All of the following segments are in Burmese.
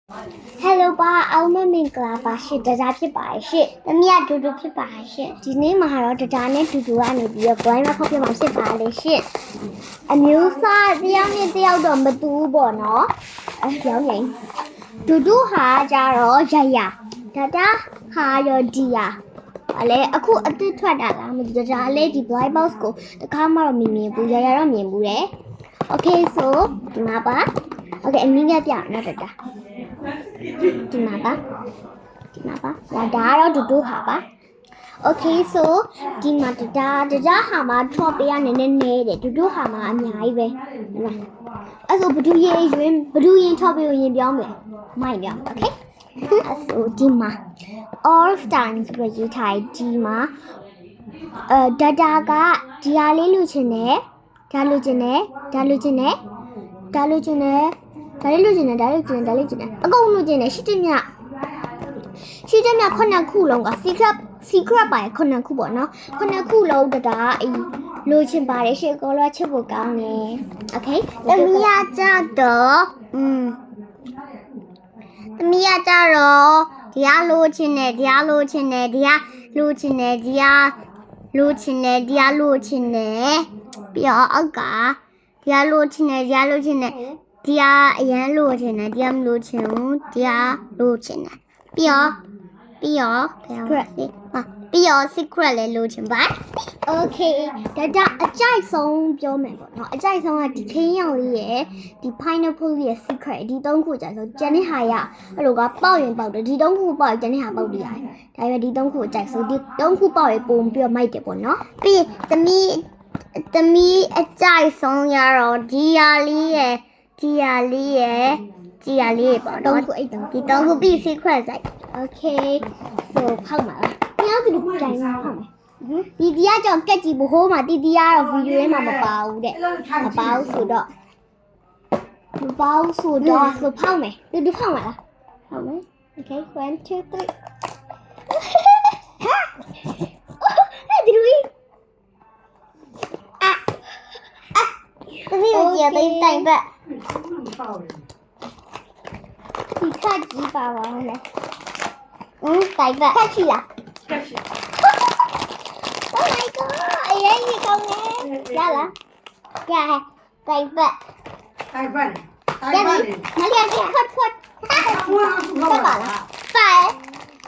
Hello ပါအောင်မမင်္ဂလာပါရှင့်ဒါဖြစ်ပါရှင့်သမီးကဒူဒူဖြစ်ပါရှင့်ဒီနေ့မှာတော့ဒါနဲ့ဒူဒူကနေပြီးတော့ blind မှာဖောက်ပြမှာဖြစ်ပါလေရှင့်အမျိုးသားတယောက်နဲ့တယောက်တော့မတူဘူးပေါ့နော်ပြောင်းနေဒူဒူဟာကြတော့ရရဒါဟာရောဒီယာအလဲအခုအစ်စ်ထွက်တာလားမသိဘူးဒါလည်းဒီ blind box ကိုတခါမှတော့မမြင်ဘူးရရတော့မြင်ဘူးတယ် Okay so ဒီမှာပါ Okay အမင်းကပြနော်ဒါဒီမှာပါဒါတော့ဒူဒူဟာပါ Okay so ဒီမှာဒါဟာမှာ top ပေးရနည်းနည်းတယ်ဒူဒူဟာမှာအများကြီးပဲအဲ့ဆိုဘဒူရင် top ပေးရင်ပြောင်းမယ်မိုက်ပြောင်း Okay အဲ့ဆိုဒီမှာ all time ဆိုပြီးရေးထားဒီမှာဒါကဒီဟာလေးလူချင်တယ်ဒါလူချင်တယ်အကုန်လူချင်တယ်အကုန်လူချင်တယ်ရှိတယ်မြ9ခုလုံးက secret ပါ9ခုပေါ့နော်9ခုလုံးဒါအေးလူချင်ပါတယ်ရှေ့ကောလောချက်ဖို့ကောင်းတယ် Okay သမီးရကြတော့ဒီကလူချင်တယ်ပြီးတော့အောက်ကဒီကလူချင်တယ်ဒီကအရန်လိုချင်တယ်ဒီကမလိုချင်ဘူးဒီကလိုချင်တယ်ပြီးတော့ secret လည်းလိုချင်ပါ Okay ဒါအကြိုက်ဆုံးပြောမယ်ပေါ့နော်အကြိုက်ဆုံးကဒီခင်းရောင်လေးရယ်ဒီ pineapple ရဲ့ secret ဒီ3ခုကြိုက်ဆုံးကျန်တဲ့ဟာရအဲ့လိုကပေါက်ရင်ပေါက်တယ်ဒီ3ခုပေါက်ရင်ကျန်တဲ့ဟာပေါက်တယ်ရတယ်ဒါပေမဲ့ဒီ3ခုအကြိုက်ဆုံးဒီ3ခုပေါက်ရင်ပုံပြီးတော့မိုက်တယ်ပေါ့နော်ပြီးသမီးအကြိုက်ဆုံးရတော့ဒီဟာလေးရယ်ပေါ့နော်ဒီ3ခုပြီး secret စိုက် Okay so ဖောက်မှာလားညောင်ဒီကြိုင်မှာဖောက်မယ်ဒီကကြောင့်ကက်ကြည့်ဘိုးမှာတီကတော့ဗီဒီယိုထဲမှာမပါဘူးတဲ့မပါဘူးဆိုတော့ဆိုဖောက်မယ်ဒီဖောက်မှာလားဖောက်မယ် Okay 1 2 3ဒီလိုသမီးကိုကြည့်တဲ့တိုင်ပတ်ဒီခက်ကြီးပါပါလေတိုင်ပတ်ခက်ချီလားOh my god အရင်ကြီးကောင်းနေရလားရဟဲ့တိုင်ပတ်မလေးကခတ်ပါလား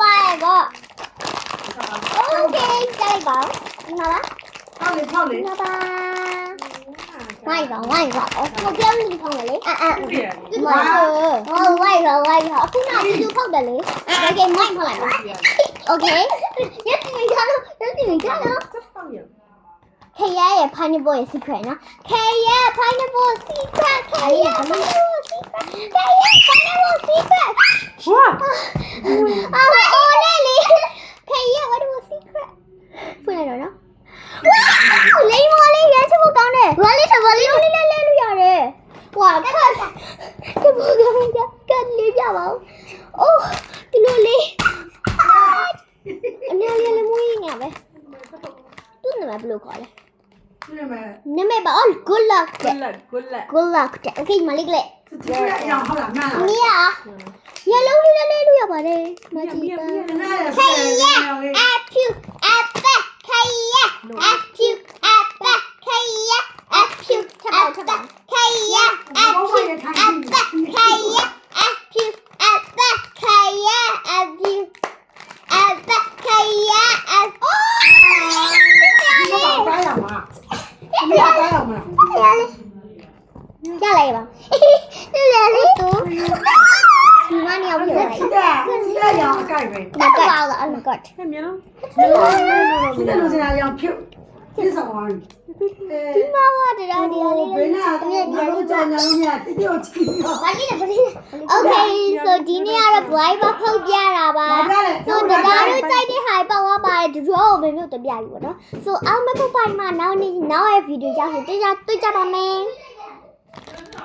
ပါတော့ Okay ကြိုက်ပါနော်လားဖောက်လေနော်ပါဝိုက်ပါကိုပြောင်းနေဖောက်လေဝိုက်ပါအခုနကသူဖောက်တယ်လေ Okay မိုက်ဖောက်လိုက်ပါ Okay ရက်တင်ကြလို့ခေရဲ့ pineapple ရဲ့ secret နော်ခေရဲ့ pineapple secret ခေရဲ့ pineapple secret ဝါအိုးလေလေခေရဲ့ pineapple secret ဖွင့်လိုက်တော့နော်ဝါလိမ္မာလေးရချဖို့ကောင်းတယ်ဘာလေးလဲလို့ရတယ်ဝါခက်ဒီဘောကလေးပြပါဦးအိုးဒီလိုလေးအနေလေးလည်းမွေးနေပဲသူ့နာမည်ဘယ်လိုခေါ်လဲနာမည်ပါ good luck Okay မလေးကလေးမီးရလုံးလေးလေးလို့ရပါတယ်မကြည့်ပါခေရဲ့ apple ခေရဲ့ apple ခေရဲ့ apple ခေရဲ့ ရလိုက်ပါလေတူဒီမနီရောက်ပြီလိုက်这样盖呗。မကောက်ပါလားအမကောက်看没了。现在都是那样漂，这什么玩意？ ဒီမှာပါတရားလေး我那我在那里面这就听了。 ဘာကြီးလဲOkay so ဒီနေ့ကတော့ blind ပါဖောက်ပြတာပါ so ဒါတို့ကြိုက်တဲ့ဟာပေါက်သွားပါတယ်ဒီတော့ဘယ်မျိုးတပြပြီပေါ့နော် so အောင်မပုတ်ပိုင်းမှာနောက်ရဲ့ video ရောက်ဆိုတွေ့ကြပါမယ်